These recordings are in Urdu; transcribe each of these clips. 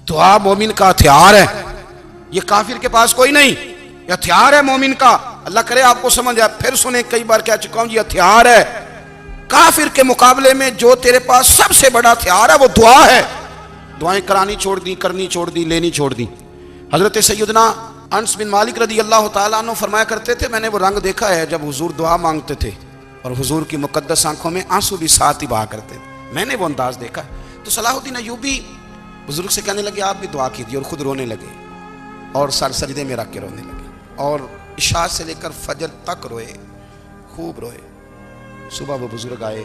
دعا مومن کا ہتھیار ہے، یہ کافر کے پاس کوئی نہیں، یہ ہتھیار ہے مومن کا۔ اللہ کرے آپ کو سمجھ آئے، پھر سنیں، کئی بار کہہ چکا ہوں یہ ہتھیار ہے۔ کافر کے مقابلے میں جو تیرے پاس سب سے بڑا ہتھیار ہے وہ دعا ہے۔ دعائیں کرانی چھوڑ دی، کرنی چھوڑ دی، لینی چھوڑ دی۔ حضرت سیدنا انس بن مالک رضی اللہ تعالیٰ عنہ فرمایا کرتے تھے، میں نے وہ رنگ دیکھا ہے جب حضور دعا مانگتے تھے اور حضور کی مقدس آنکھوں میں آنسو بھی ساتھ ہی بہا کرتے تھے، میں نے وہ انداز دیکھا ہے۔ تو صلاح الدین ایوبی بزرگ سے کہنے لگے آپ بھی دعا کیجیے، اور خود رونے لگے اور سر سجدے میں رکھ کے رونے لگے، اور عشاء سے لے کر فجر تک روئے، خوب روئے۔ صبح وہ بزرگ آئے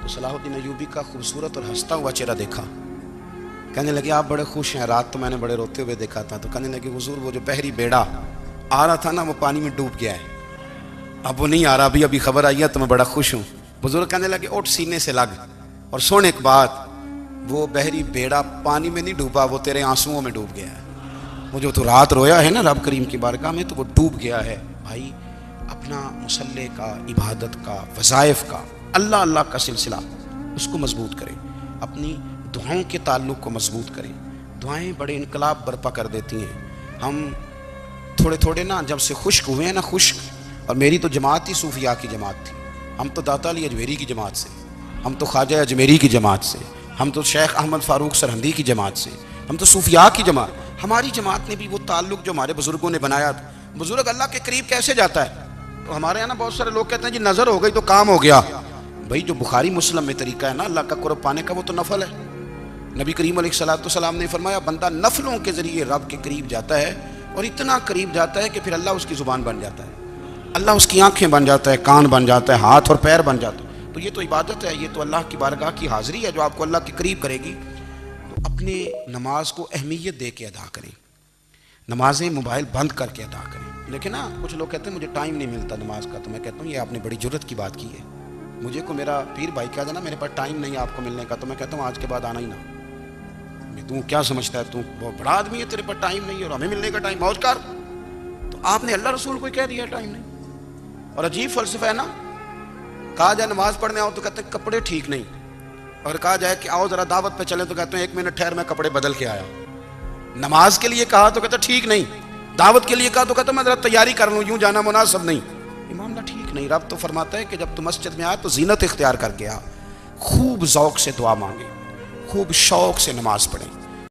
تو صلاح الدین ایوبی کا خوبصورت اور ہنستا ہوا چہرہ دیکھا، کہنے لگے آپ بڑے خوش ہیں، رات تو میں نے بڑے روتے ہوئے دیکھا تھا۔ تو کہنے لگے حضور وہ جو بحری بیڑا آ رہا تھا نا وہ پانی میں ڈوب گیا ہے، اب وہ نہیں آ رہا، ابھی خبر آئی ہے تو میں بڑا خوش ہوں۔ بزرگ کہنے لگے اٹھ سینے سے لگ اور سن ایک بات، وہ بحری بیڑا پانی میں نہیں ڈوبا، وہ تیرے آنسوؤں میں ڈوب گیا ہے۔ وہ جو تو رات رویا ہے نا رب کریم کی بارگاہ میں، تو وہ ڈوب گیا ہے۔ بھائی اپنا مصلے کا، عبادت کا، وظائف کا، اللہ اللہ کا سلسلہ اس کو مضبوط کریں، اپنی دعاؤں کے تعلق کو مضبوط کریں۔ دعائیں بڑے انقلاب برپا کر دیتی ہیں۔ ہم تھوڑے تھوڑے نا جب سے خشک ہوئے ہیں نا، خشک، اور میری تو جماعت ہی صوفیاء کی جماعت تھی، ہم تو داتا علی اجمیری کی جماعت سے، ہم تو خواجہ اجمیری کی جماعت سے، ہم تو شیخ احمد فاروق سرہندی کی جماعت سے، ہم تو صوفیاء کی جماعت۔ ہماری جماعت نے بھی وہ تعلق جو ہمارے بزرگوں نے بنایا تھا۔ بزرگ اللہ کے قریب کیسے جاتا ہے؟ تو ہمارے یہاں نا بہت سارے لوگ کہتے ہیں جی نظر ہو گئی تو کام ہو گیا۔ بھائی جو بخاری مسلم میں طریقہ ہے نا اللہ کا قرب پانے کا، وہ تو نفل ہے۔ نبی کریم علیہ الصلوۃ والسلام نے فرمایا بندہ نفلوں کے ذریعے رب کے قریب جاتا ہے، اور اتنا قریب جاتا ہے کہ پھر اللہ اس کی زبان بن جاتا ہے، اللہ اس کی آنکھیں بن جاتا ہے، کان بن جاتا ہے، ہاتھ اور پیر بن جاتا ہے۔ تو یہ تو عبادت ہے، یہ تو اللہ کی بارگاہ کی حاضری ہے جو آپ کو اللہ کے قریب کرے گی۔ تو اپنے نماز کو اہمیت دے کے ادا کریں، نمازیں موبائل بند کر کے ادا کریں۔ لیکن نا کچھ لوگ کہتے ہیں مجھے ٹائم نہیں ملتا نماز کا، تو میں کہتا ہوں یہ آپ نے بڑی جرت کی بات کی ہے۔ مجھے کو میرا پیر بھائی کہا جانا میرے پاس ٹائم نہیں آپ کو ملنے کا، تو میں کہتا ہوں آج کے بعد آنا ہی نہ۔ تو کیا سمجھتا ہے، تو بہت بڑا آدمی ہے، تیرے پاس ٹائم نہیں ہے اور ہمیں ملنے کا ٹائم، موج کر۔ تو آپ نے اللہ رسول کو کہہ دیا ٹائم نہیں۔ اور عجیب فلسفہ ہے نا، کہا جائے نماز پڑھنے آؤ تو کہتے ہیں کپڑے ٹھیک نہیں، اور کہا جائے کہ آؤ ذرا دعوت پہ چلیں تو کہتے ہیں ایک منٹ ٹھہر میں کپڑے بدل کے آیا۔ نماز کے لیے کہا تو کہتے ہیں ٹھیک نہیں، دعوت کے لیے کہا تو کہتے ہیں میں ذرا تیاری کر لوں، یوں جانا مناسب نہیں۔ یہ معاملہ ٹھیک نہیں۔ رب تو فرماتا ہے کہ جب تو مسجد میں آئے تو زینت اختیار کر کے آ، خوب ذوق سے دعا مانگے، خوب شوق سے نماز پڑھیں۔